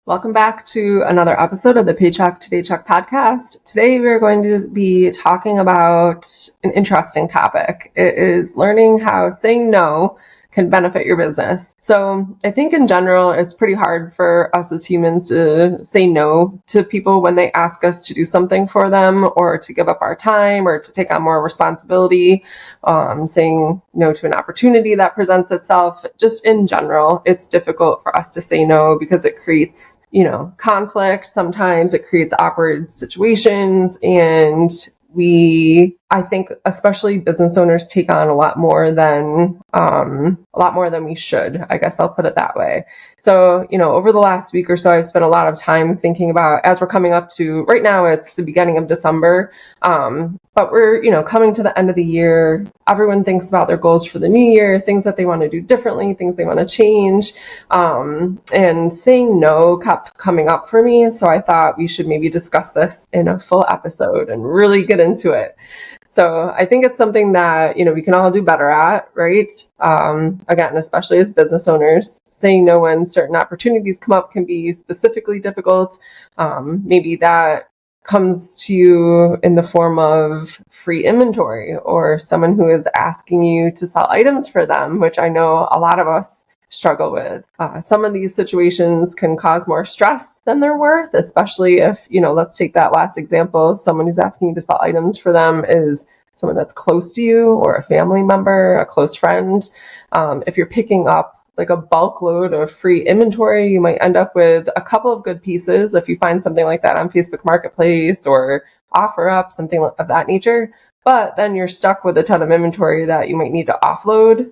Welcome back to another episode of the Paycheck to Daycheck podcast. Today we're going to be talking about an interesting topic. It is learning how saying no can benefit your business. So I think in general, it's pretty hard for us as humans to say no to people when they ask us to do something for them or to give up our time or to take on more responsibility. Saying no to an opportunity that presents itself. Just in general, it's difficult for us to say no because it creates, conflict. Sometimes it creates awkward situations, and I think especially business owners take on a lot more than we should. I guess I'll put it that way. So, over the last week or so, I've spent a lot of time thinking about, as we're coming up to, right now it's the beginning of December, but we're, coming to the end of the year. Everyone thinks about their goals for the new year, things that they want to do differently, things they want to change. And saying no kept coming up for me. So I thought we should maybe discuss this in a full episode and really get into it. So I think it's something that, we can all do better at, right? Again, especially as business owners, saying no when certain opportunities come up can be specifically difficult. Maybe that comes to you in the form of free inventory or someone who is asking you to sell items for them, which I know a lot of us struggle with. Some of these situations can cause more stress than they're worth, especially if, let's take that last example. Someone who's asking you to sell items for them is someone that's close to you or a family member, a close friend. If you're picking up like a bulk load of free inventory, you might end up with a couple of good pieces if you find something like that on Facebook Marketplace or OfferUp, something of that nature. But then you're stuck with a ton of inventory that you might need to offload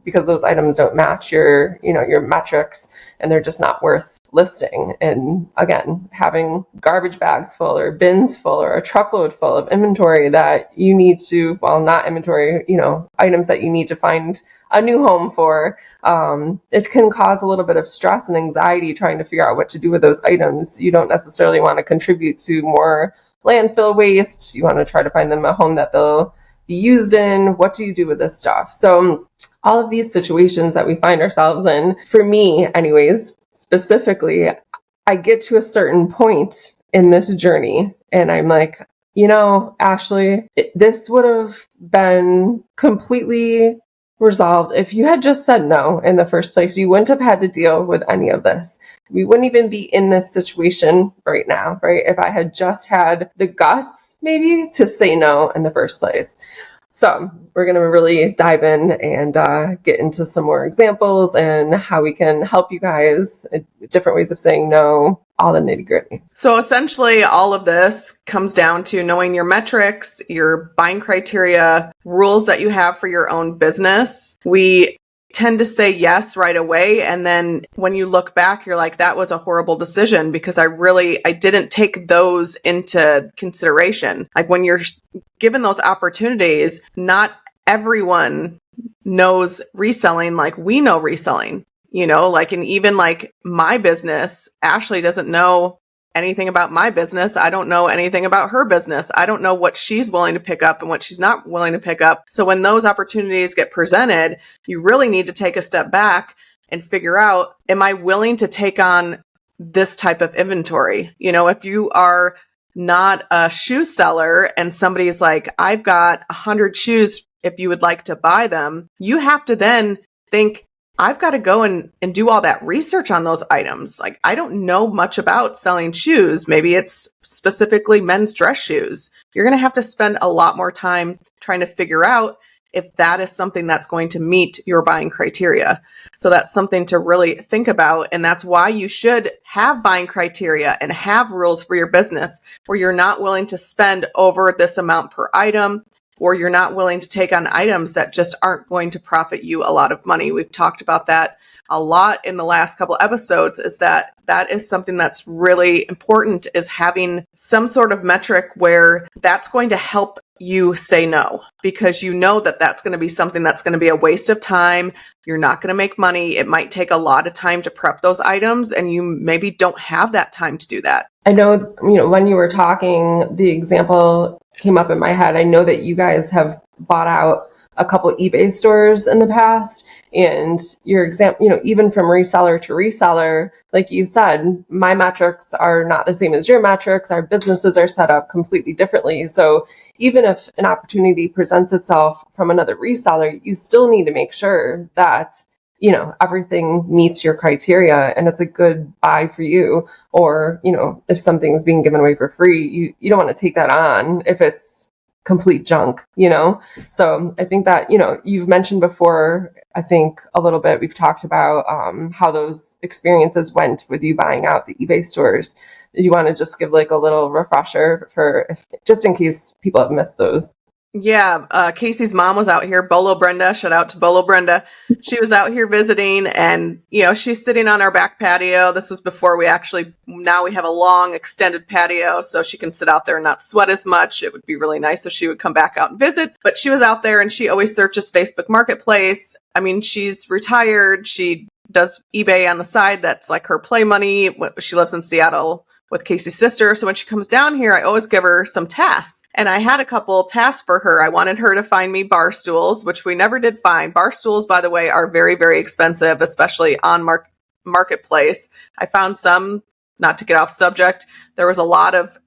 because those items don't match your metrics, and they're just not worth listing. And again, having garbage bags full or bins full or a truckload full of inventory that you need to, not inventory, items that you need to find a new home for, it can cause a little bit of stress and anxiety trying to figure out what to do with those items. You don't necessarily want to contribute to more landfill waste. You want to try to find them a home that they'll be used in. What do you do with this stuff? So all of these situations that we find ourselves in, for me anyways, specifically, I get to a certain point in this journey and I'm like, Ashley, this would have been completely resolved if you had just said no in the first place. You wouldn't have had to deal with any of this. We wouldn't even be in this situation right now, right? If I had just had the guts maybe to say no in the first place. So we're going to really dive in and get into some more examples and how we can help you guys, different ways of saying no, all the nitty gritty. So essentially all of this comes down to knowing your metrics, your buying criteria, rules that you have for your own business. We tend to say yes right away. And then when you look back, you're like, that was a horrible decision because I didn't take those into consideration. Like when you're given those opportunities, not everyone knows reselling like we know reselling, and even like my business, Ashley doesn't know anything about my business. I don't know anything about her business. I don't know what she's willing to pick up and what she's not willing to pick up. So when those opportunities get presented, you really need to take a step back and figure out, am I willing to take on this type of inventory? If you are not a shoe seller and somebody's like, I've got 100 shoes if you would like to buy them, you have to then think, I've got to go and do all that research on those items. Like, I don't know much about selling shoes. Maybe it's specifically men's dress shoes. You're going to have to spend a lot more time trying to figure out if that is something that's going to meet your buying criteria. So that's something to really think about. And that's why you should have buying criteria and have rules for your business where you're not willing to spend over this amount per item, or you're not willing to take on items that just aren't going to profit you a lot of money. We've talked about that a lot in the last couple episodes, is that is something that's really important, is having some sort of metric where that's going to help you say no, because you know that that's going to be something that's going to be a waste of time. You're not going to make money. It might take a lot of time to prep those items, and you maybe don't have that time to do that. I know, when you were talking, the example came up in my head. I know that you guys have bought out a couple eBay stores in the past, and your example, even from reseller to reseller, like you said, my metrics are not the same as your metrics. Our businesses are set up completely differently. So even if an opportunity presents itself from another reseller, you still need to make sure that everything meets your criteria and it's a good buy for you. Or, if something's being given away for free, you don't want to take that on if it's complete junk. So I think that, you've mentioned before, I think a little bit, we've talked about how those experiences went with you buying out the eBay stores. You want to just give like a little refresher just in case people have missed those? Yeah, Casey's mom was out here, Bolo Brenda. Shout out to Bolo Brenda. She was out here visiting, and she's sitting on our back patio. This was before now we have a long extended patio, so she can sit out there and not sweat as much. It would be really nice if she would come back out and visit. But she was out there, and she always searches Facebook Marketplace. I mean, she's retired. She does eBay on the side. That's like her play money. She lives in Seattle with Casey's sister. So when she comes down here, I always give her some tasks. And I had a couple tasks for her. I wanted her to find me bar stools, which we never did find. Bar stools, by the way, are very, very expensive, especially on Marketplace. I found some, not to get off subject. There was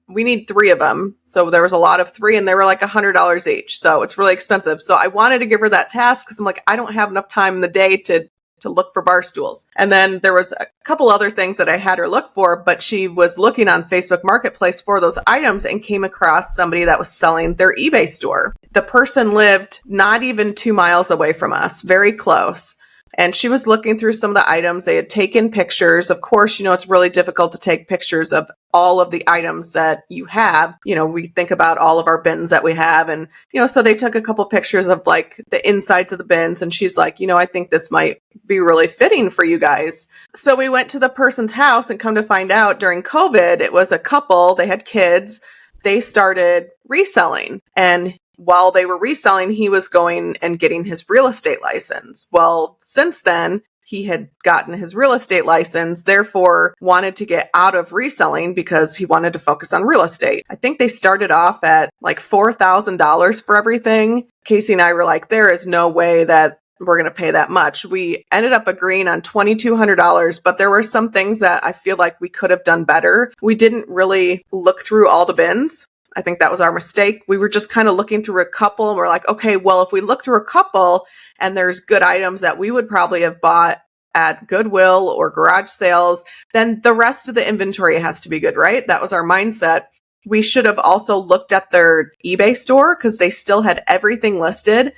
we need 3 of them. So there was a lot of 3 and they were like $100 each. So it's really expensive. So I wanted to give her that task because I'm like, I don't have enough time in the day to look for bar stools. And then there was a couple other things that I had her look for, but she was looking on Facebook Marketplace for those items and came across somebody that was selling their eBay store. The person lived not even 2 miles away from us, very close. And she was looking through some of the items. They had taken pictures. Of course, it's really difficult to take pictures of all of the items that you have. We think about all of our bins that we have. And, so they took a couple pictures of like the insides of the bins. And she's like, I think this might be really fitting for you guys. So we went to the person's house and come to find out during COVID, it was a couple, they had kids. They started reselling. And while they were reselling, he was going and getting his real estate license. Well, since then, he had gotten his real estate license, therefore wanted to get out of reselling because he wanted to focus on real estate. I think they started off at like $4,000 for everything. Casey and I were like, there is no way that we're going to pay that much. We ended up agreeing on $2,200, but there were some things that I feel like we could have done better. We didn't really look through all the bins. I think that was our mistake. We were just kind of looking through a couple and we're like, okay, well, if we look through a couple and there's good items that we would probably have bought at Goodwill or garage sales, then the rest of the inventory has to be good, right? That was our mindset. We should have also looked at their eBay store because they still had everything listed.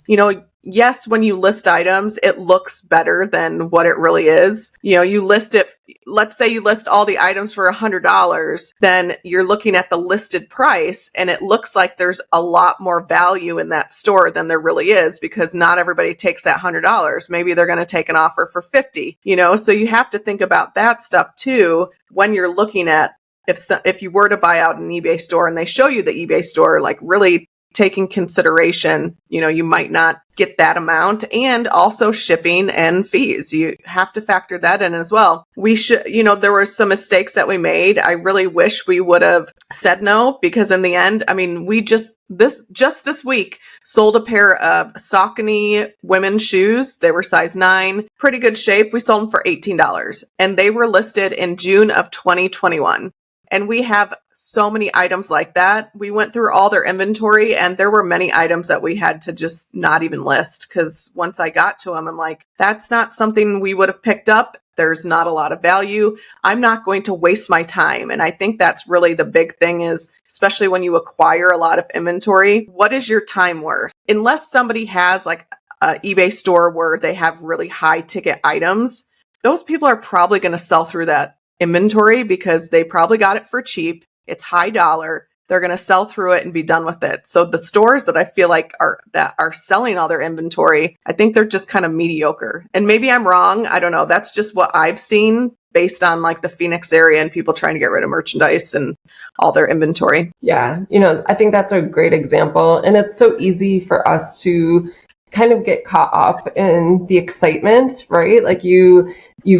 Yes, when you list items, it looks better than what it really is. You list it, let's say you list all the items for $100, then you're looking at the listed price and it looks like there's a lot more value in that store than there really is because not everybody takes that $100. Maybe they're going to take an offer for $50, so you have to think about that stuff too when you're looking at if you were to buy out an eBay store and they show you the eBay store, like really taking consideration, you might not get that amount, and also shipping and fees. You have to factor that in as well. We should, there were some mistakes that we made. I really wish we would have said no, because in the end, I mean, we just this week sold a pair of Saucony women's shoes. They were size 9, pretty good shape. We sold them for $18 and they were listed in June of 2021. And we have so many items like that. We went through all their inventory and there were many items that we had to just not even list because once I got to them, I'm like, that's not something we would have picked up. There's not a lot of value. I'm not going to waste my time. And I think that's really the big thing is, especially when you acquire a lot of inventory, what is your time worth? Unless somebody has like an eBay store where they have really high ticket items, those people are probably going to sell through that inventory because they probably got it for cheap. It's high dollar. They're going to sell through it and be done with it. So the stores that I feel like are selling all their inventory, I think they're just kind of mediocre. And maybe I'm wrong. I don't know. That's just what I've seen based on like the Phoenix area and people trying to get rid of merchandise and all their inventory. Yeah. I think that's a great example. And it's so easy for us to kind of get caught up in the excitement, right? Like you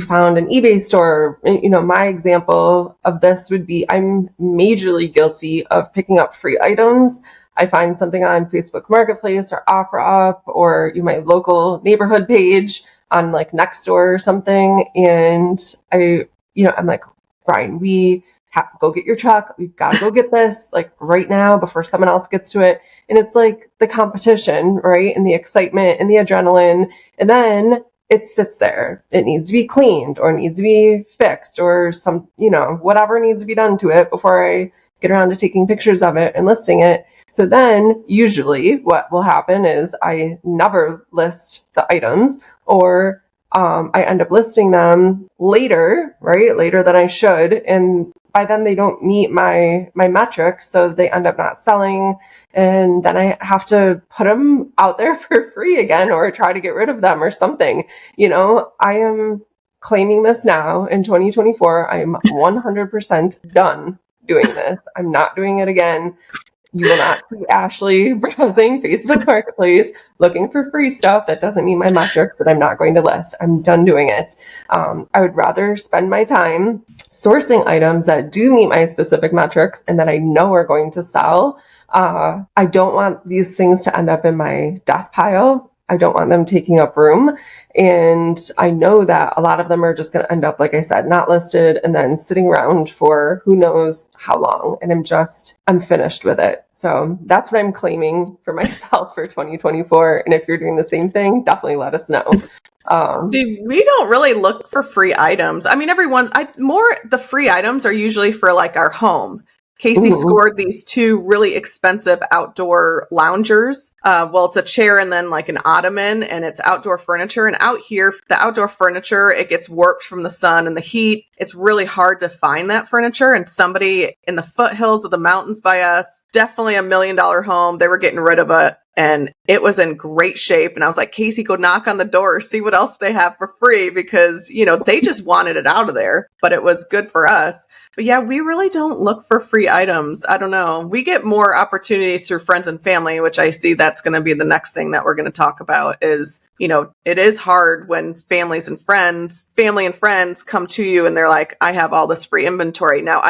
found an eBay store. My example of this would be I'm majorly guilty of picking up free items I find something on Facebook Marketplace or OfferUp or my local neighborhood page on like Nextdoor or something. And I'm like, Brian, go get your truck. We've got to go get this like right now before someone else gets to it. And it's like the competition, right? And the excitement and the adrenaline. And then it sits there. It needs to be cleaned or it needs to be fixed or whatever needs to be done to it before I get around to taking pictures of it and listing it. So then usually what will happen is I never list the items, or I end up listing them later, right? Later than I should. And by then they don't meet my metrics. So they end up not selling. And then I have to put them out there for free again, or try to get rid of them or something. I am claiming this now in 2024. I'm 100% done doing this. I'm not doing it again. You will not see Ashley browsing Facebook Marketplace looking for free stuff that doesn't meet my metrics that I'm not going to list. I'm done doing it. I would rather spend my time sourcing items that do meet my specific metrics and that I know are going to sell. I don't want these things to end up in my death pile. I don't want them taking up room. And I know that a lot of them are just going to end up, like I said, not listed and then sitting around for who knows how long. And I'm finished with it. So that's what I'm claiming for myself for 2024. And if you're doing the same thing, definitely let us know. We don't really look for free items. I mean, the free items are usually for like our home. Casey scored these 2 really expensive outdoor loungers. It's a chair and then like an ottoman, and it's outdoor furniture. And out here, the outdoor furniture, it gets warped from the sun and the heat. It's really hard to find that furniture. And somebody in the foothills of the mountains by us, definitely $1 million home, they were getting rid of it. And it was in great shape. And I was like, Casey, go knock on the door, see what else they have for free, because, they just wanted it out of there, but it was good for us. But yeah, we really don't look for free items. I don't know. We get more opportunities through friends and family, which I see that's going to be the next thing that we're going to talk about is, it is hard when family and friends come to you and they're like, I have all this free inventory. Now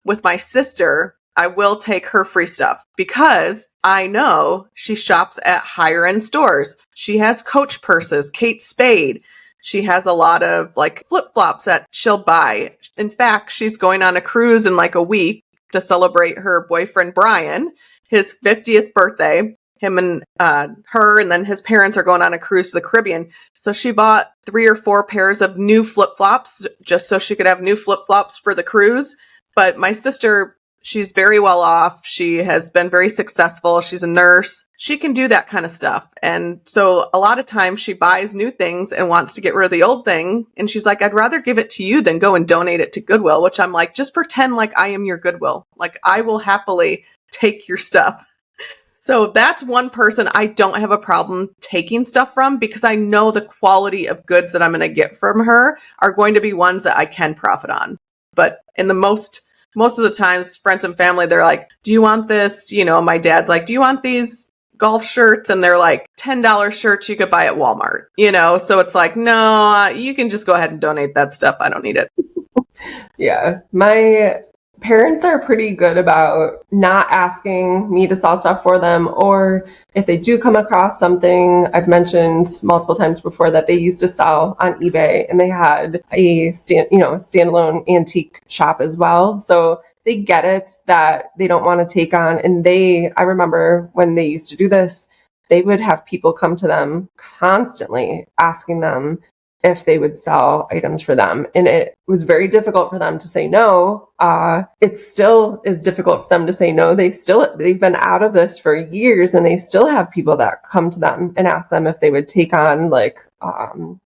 with my sister, I will take her free stuff because I know she shops at higher end stores. She has Coach purses, Kate Spade. She has a lot of like flip-flops that she'll buy. In fact, she's going on a cruise in like a week to celebrate her boyfriend, Brian, his 50th birthday. Him and her and then his parents are going on a cruise to the Caribbean. So she bought 3 or 4 pairs of new flip-flops just so she could have new flip-flops for the cruise. But my sister, she's very well off. She has been very successful. She's a nurse. She can do that kind of stuff. And so a lot of times she buys new things and wants to get rid of the old thing. And she's like, I'd rather give it to you than go and donate it to Goodwill, which I'm like, just pretend like I am your Goodwill. Like I will happily take your stuff. So that's one person I don't have a problem taking stuff from because I know the quality of goods that I'm going to get from her are going to be ones that I can profit on. But in the most of the times, friends and family, they're like, do you want this? My dad's like, do you want these golf shirts? And they're like $10 shirts you could buy at Walmart, So it's like, no, you can just go ahead and donate that stuff. I don't need it. Yeah. My parents are pretty good about not asking me to sell stuff for them, or if they do come across something, I've mentioned multiple times before that they used to sell on eBay and they had a standalone antique shop as well. So they get it that they don't want to take on, and I remember when they used to do this, they would have people come to them constantly asking them if they would sell items for them. And it was very difficult for them to say no. It still is difficult for them to say no. They've been out of this for years and they still have people that come to them and ask them if they would take on like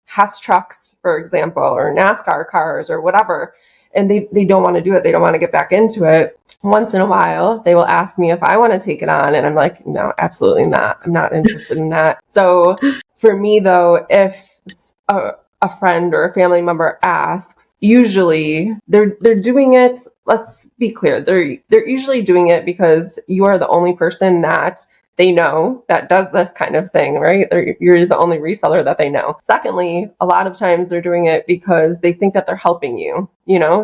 Hess trucks, for example, or NASCAR cars or whatever. And they don't want to do it. They don't want to get back into it. Once in a while, they will ask me if I want to take it on. And I'm like, no, absolutely not. I'm not interested in that. So for me, though, if a friend or a family member asks, usually they're doing it. Let's be clear. They're usually doing it because you are the only person that they know that does this kind of thing, right? You're the only reseller that they know. Secondly, a lot of times they're doing it because they think that they're helping you,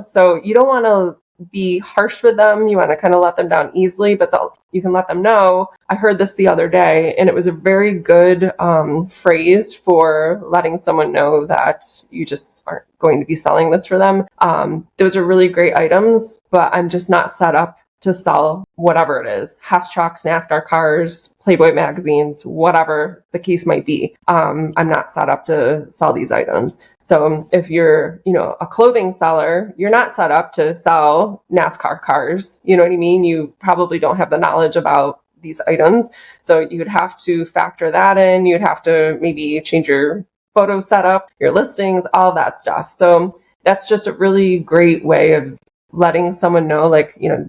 So you don't want to be harsh with them. You want to kind of let them down easily, but you can let them know. I heard this the other day, and it was a very good phrase for letting someone know that you just aren't going to be selling this for them. Those are really great items, but I'm just not set up to sell whatever it is, Haas trucks, NASCAR cars, Playboy magazines, whatever the case might be. I'm not set up to sell these items. So if you're, a clothing seller, you're not set up to sell NASCAR cars. You know what I mean? You probably don't have the knowledge about these items. So you would have to factor that in. You'd have to maybe change your photo setup, your listings, all that stuff. So that's just a really great way of letting someone know,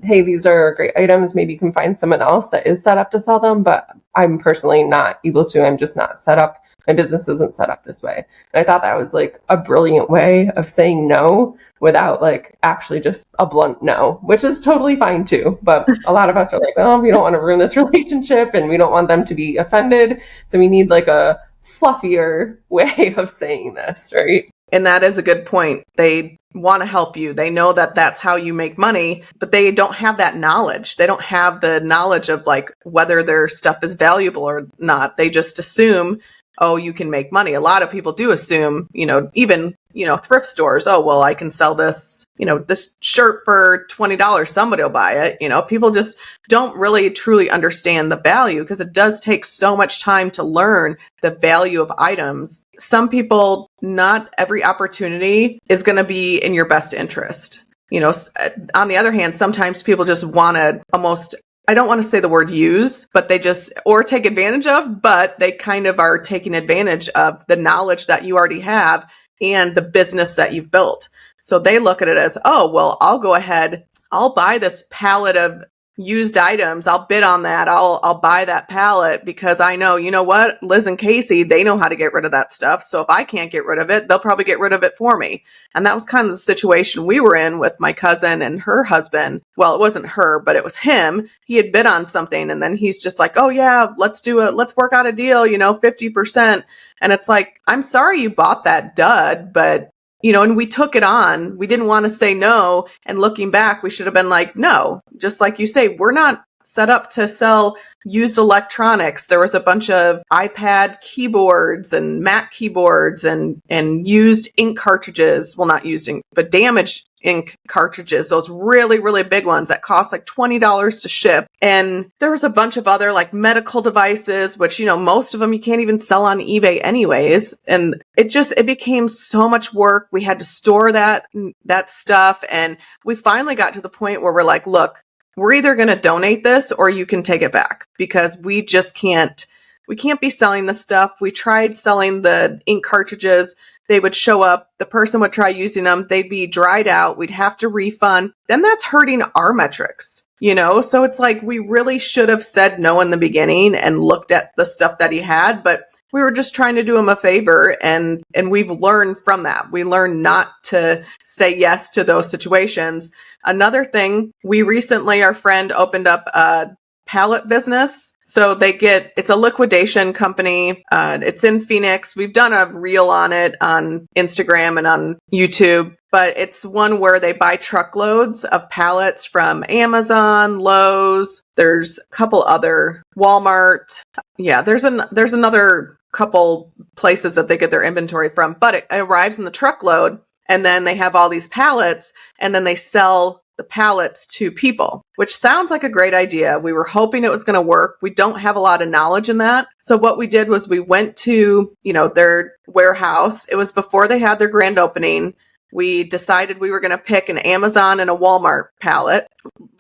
hey, these are great items. Maybe you can find someone else that is set up to sell them, but I'm personally not able to. I'm just not set up. My business isn't set up this way. And I thought that was a brilliant way of saying no without actually just a blunt no, which is totally fine too. But a lot of us are we don't want to ruin this relationship and we don't want them to be offended. So we need a fluffier way of saying this, right? And that is a good point. They want to help you. They know that that's how you make money, but they don't have that knowledge. They don't have the knowledge of whether their stuff is valuable or not. They just assume, oh, you can make money. A lot of people do assume, even, thrift stores. Oh, well, I can sell this, this shirt for $20. Somebody will buy it. People just don't really truly understand the value because it does take so much time to learn the value of items. Some people, not every opportunity is going to be in your best interest. On the other hand, sometimes people just want to almost, I don't want to say the word use, but they just, or take advantage of, but they kind of are taking advantage of the knowledge that you already have and the business that you've built. So they look at it as, oh, well, I'll go ahead, I'll buy this pallet of used items. I'll bid on that. I'll buy that pallet because I know, you know what, Liz and Casey, they know how to get rid of that stuff. So if I can't get rid of it, they'll probably get rid of it for me. And that was kind of the situation we were in with my cousin and her husband. Well, it wasn't her, but it was him. He had bid on something and then he's just like, oh yeah, let's work out a deal, 50%. And it's like, I'm sorry you bought that dud, but and we took it on. We didn't want to say no. And looking back, we should have been like, no, just like you say, we're not set up to sell used electronics. There was a bunch of iPad keyboards and Mac keyboards and used ink cartridges. Well, not used ink, but damaged ink cartridges. Those really, really big ones that cost $20 to ship. And there was a bunch of other medical devices, which, most of them you can't even sell on eBay anyways. And it became so much work. We had to store that stuff. And we finally got to the point where we're like, look, we're either going to donate this or you can take it back because we can't be selling this stuff. We tried selling the ink cartridges. They would show up, the person would try using them, they'd be dried out, we'd have to refund. Then that's hurting our metrics, So it's we really should have said no in the beginning and looked at the stuff that he had, but we were just trying to do him a favor and we've learned from that. We learned not to say yes to those situations. Another thing, our friend opened up a pallet business. So it's a liquidation company. It's in Phoenix. We've done a reel on it on Instagram and on YouTube, but it's one where they buy truckloads of pallets from Amazon, Lowe's. There's a couple other, Walmart. Yeah, there's another couple places that they get their inventory from, but it arrives in the truckload and then they have all these pallets and then they sell the pallets to people, which sounds like a great idea. We were hoping it was going to work. We don't have a lot of knowledge in that. So what we did was we went to, their warehouse. It was before they had their grand opening. We decided we were going to pick an Amazon and a Walmart pallet.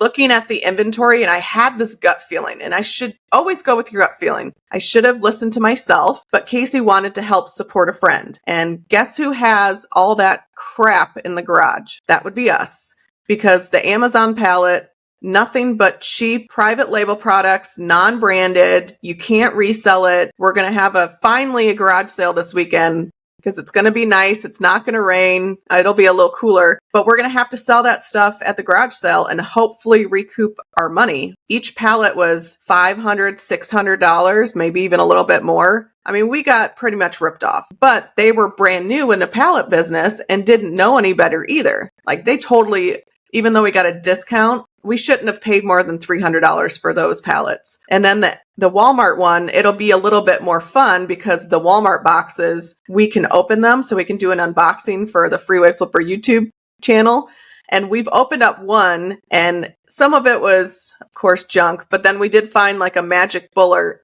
Looking at the inventory, and I had this gut feeling, and I should always go with your gut feeling. I should have listened to myself, but Casey wanted to help support a friend. And guess who has all that crap in the garage? That would be us. Because the Amazon pallet, nothing but cheap private label products, non-branded. You can't resell it. We're going to have finally a garage sale this weekend because it's going to be nice. It's not going to rain. It'll be a little cooler, but we're going to have to sell that stuff at the garage sale and hopefully recoup our money. Each pallet was $500, $600, maybe even a little bit more. I mean, we got pretty much ripped off, but they were brand new in the pallet business and didn't know any better either. They totally even though we got a discount, we shouldn't have paid more than $300 for those pallets. And then the Walmart one, it'll be a little bit more fun because the Walmart boxes, we can open them. So we can do an unboxing for the Freeway Flipper YouTube channel. And we've opened up one, and some of it was, of course, junk. But then we did find like a magic bullet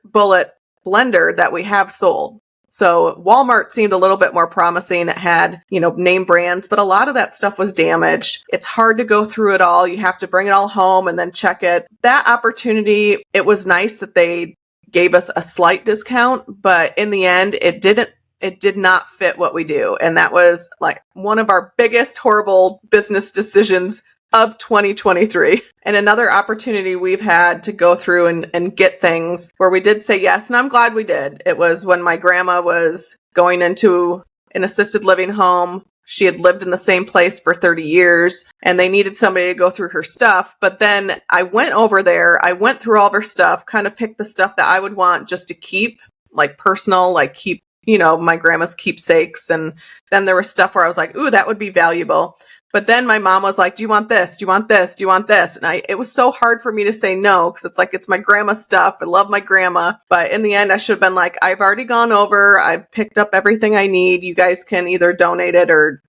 blender that we have sold. So Walmart seemed a little bit more promising. It had, name brands, but a lot of that stuff was damaged. It's hard to go through it all. You have to bring it all home and then check it. That opportunity, it was nice that they gave us a slight discount, but in the end, it did not fit what we do. And that was like one of our biggest horrible business decisions of 2023. And another opportunity we've had to go through and get things where we did say yes, and I'm glad we did. It was when my grandma was going into an assisted living home. She had lived in the same place for 30 years, and they needed somebody to go through her stuff. But then I went over there, I went through all of her stuff, kind of picked the stuff that I would want just to keep, like personal, like keep, my grandma's keepsakes. And then there was stuff where I was like, ooh, that would be valuable. But then my mom was like, do you want this? Do you want this? Do you want this? And it was so hard for me to say no, because it's like, it's my grandma's stuff. I love my grandma. But in the end, I should have been like, I've already gone over. I've picked up everything I need. You guys can either donate it or,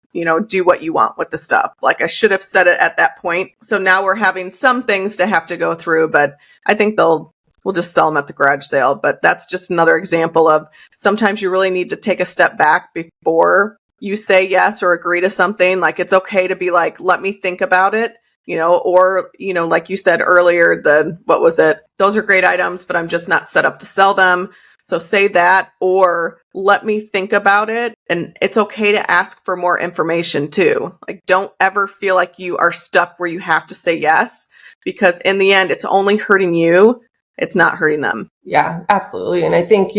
do what you want with the stuff. Like I should have said it at that point. So now we're having some things to have to go through, but I think we'll just sell them at the garage sale. But that's just another example of sometimes you really need to take a step back before you say yes or agree to something. Like it's okay to be like, let me think about it, or, like you said earlier, what was it? Those are great items, but I'm just not set up to sell them. So say that, or let me think about it. And it's okay to ask for more information too. Like don't ever feel like you are stuck where you have to say yes, because in the end, it's only hurting you. It's not hurting them. Yeah, absolutely. And I think,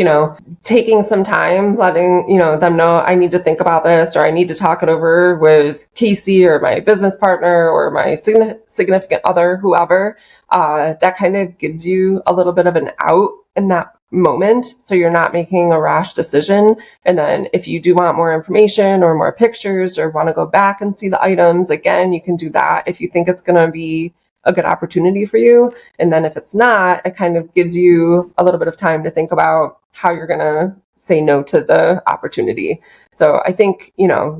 taking some time, letting, them know I need to think about this, or I need to talk it over with Casey or my business partner or my significant other, whoever, that kind of gives you a little bit of an out in that moment. So you're not making a rash decision. And then if you do want more information or more pictures or want to go back and see the items, again, you can do that if you think it's going to be a good opportunity for you. And then if it's not, it kind of gives you a little bit of time to think about how you're going to say no to the opportunity. So I think,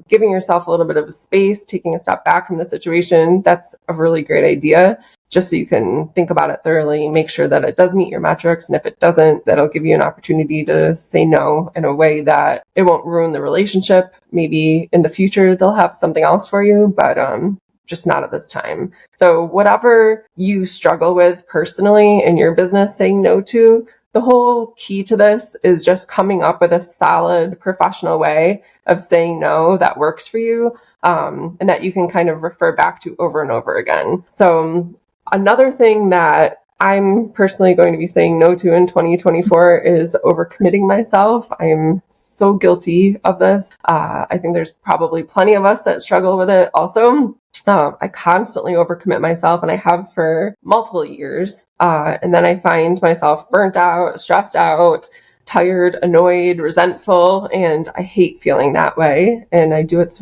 giving yourself a little bit of space, taking a step back from the situation, that's a really great idea, just so you can think about it thoroughly, make sure that it does meet your metrics. And if it doesn't, that'll give you an opportunity to say no in a way that it won't ruin the relationship. Maybe in the future, they'll have something else for you, but just not at this time. So whatever you struggle with personally in your business saying no to, the whole key to this is just coming up with a solid professional way of saying no that works for you, and that you can kind of refer back to over and over again. So another thing that I'm personally going to be saying no to in 2024 is overcommitting myself. I'm so guilty of this. I think there's probably plenty of us that struggle with it also. I constantly overcommit myself, and I have for multiple years. And then I find myself burnt out, stressed out, tired, annoyed, resentful, and I hate feeling that way. And I do it,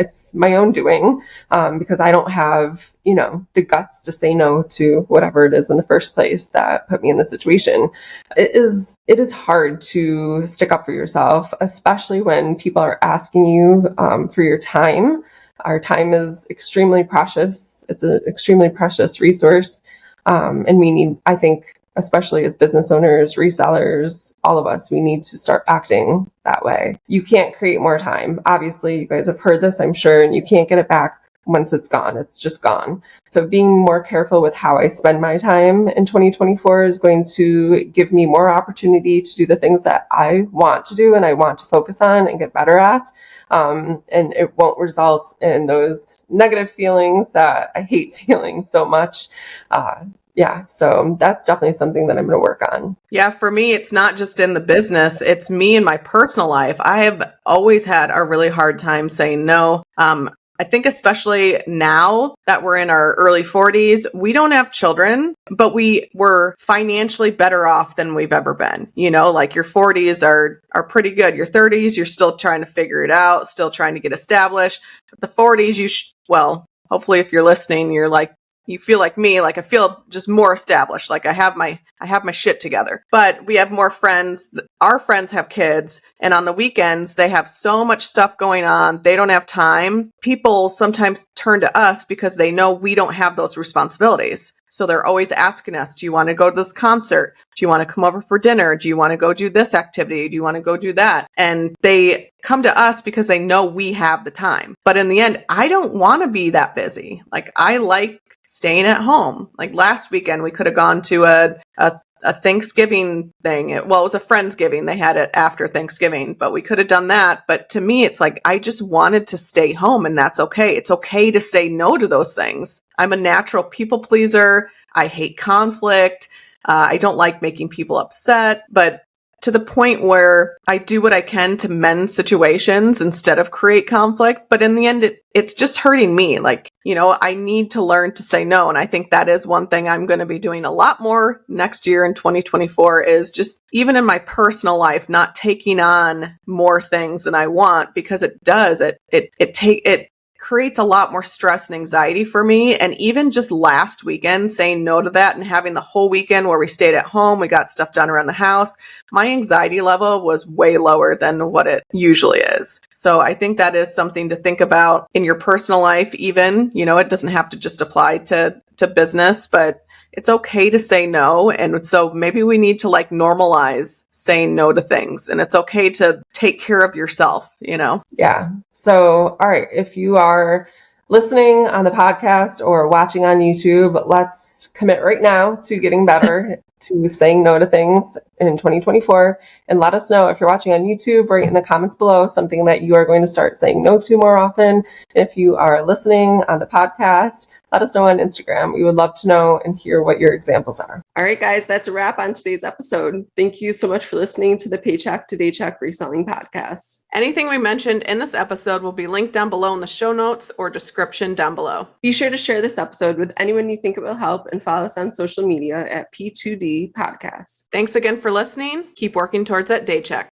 it's my own doing, because I don't have, the guts to say no to whatever it is in the first place that put me in the situation. It is hard to stick up for yourself, especially when people are asking you for your time. Our time is extremely precious. It's an extremely precious resource. And we need, I think, especially as business owners, resellers, all of us, we need to start acting that way. You can't create more time. Obviously, you guys have heard this, I'm sure, and you can't get it back once it's gone. It's just gone. So being more careful with how I spend my time in 2024 is going to give me more opportunity to do the things that I want to do and I want to focus on and get better at. And it won't result in those negative feelings that I hate feeling so much. So that's definitely something that I'm going to work on. Yeah, for me, it's not just in the business, it's me in my personal life. I have always had a really hard time saying no. I think especially now that we're in our early 40s, we don't have children, but we were financially better off than we've ever been. Like your 40s are pretty good. Your 30s, you're still trying to figure it out, still trying to get established. But the 40s, hopefully if you're listening, you're like, you feel like me, like I feel just more established, like I have my shit together. But we have more friends. Our friends have kids, and on the weekends they have so much stuff going on. They don't have time. People sometimes turn to us because they know we don't have those responsibilities. So they're always asking us, do you want to go to this concert? Do you want to come over for dinner? Do you want to go do this activity? Do you want to go do that? And they come to us because they know we have the time. But in the end, I don't want to be that busy. Like, I like staying at home. Like last weekend, we could have gone to a Thanksgiving thing. It was a Friendsgiving. They had it after Thanksgiving, but we could have done that. But to me, it's like, I just wanted to stay home, and that's okay. It's okay to say no to those things. I'm a natural people pleaser. I hate conflict. I don't like making people upset, but to the point where I do what I can to mend situations instead of create conflict. But in the end, it's just hurting me. Like, I need to learn to say no. And I think that is one thing I'm going to be doing a lot more next year in 2024 is just even in my personal life, not taking on more things than I want, because it does. It creates a lot more stress and anxiety for me. And even just last weekend, saying no to that and having the whole weekend where we stayed at home, we got stuff done around the house, my anxiety level was way lower than what it usually is. So I think that is something to think about in your personal life, even, it doesn't have to just apply to business, but it's okay to say no. And so maybe we need to normalize saying no to things, and it's okay to take care of yourself, Yeah. So, all right, if you are listening on the podcast or watching on YouTube, let's commit right now to getting better to saying no to things in 2024. And let us know if you're watching on YouTube, write in the comments below something that you are going to start saying no to more often. If you are listening on the podcast, let us know on Instagram. We would love to know and hear what your examples are. All right, guys, that's a wrap on today's episode. Thank you so much for listening to the Paycheck to Daycheck Reselling Podcast. Anything we mentioned in this episode will be linked down below in the show notes or description down below. Be sure to share this episode with anyone you think it will help, and follow us on social media at P2D Podcast. Thanks again for listening. Keep working towards that Daycheck.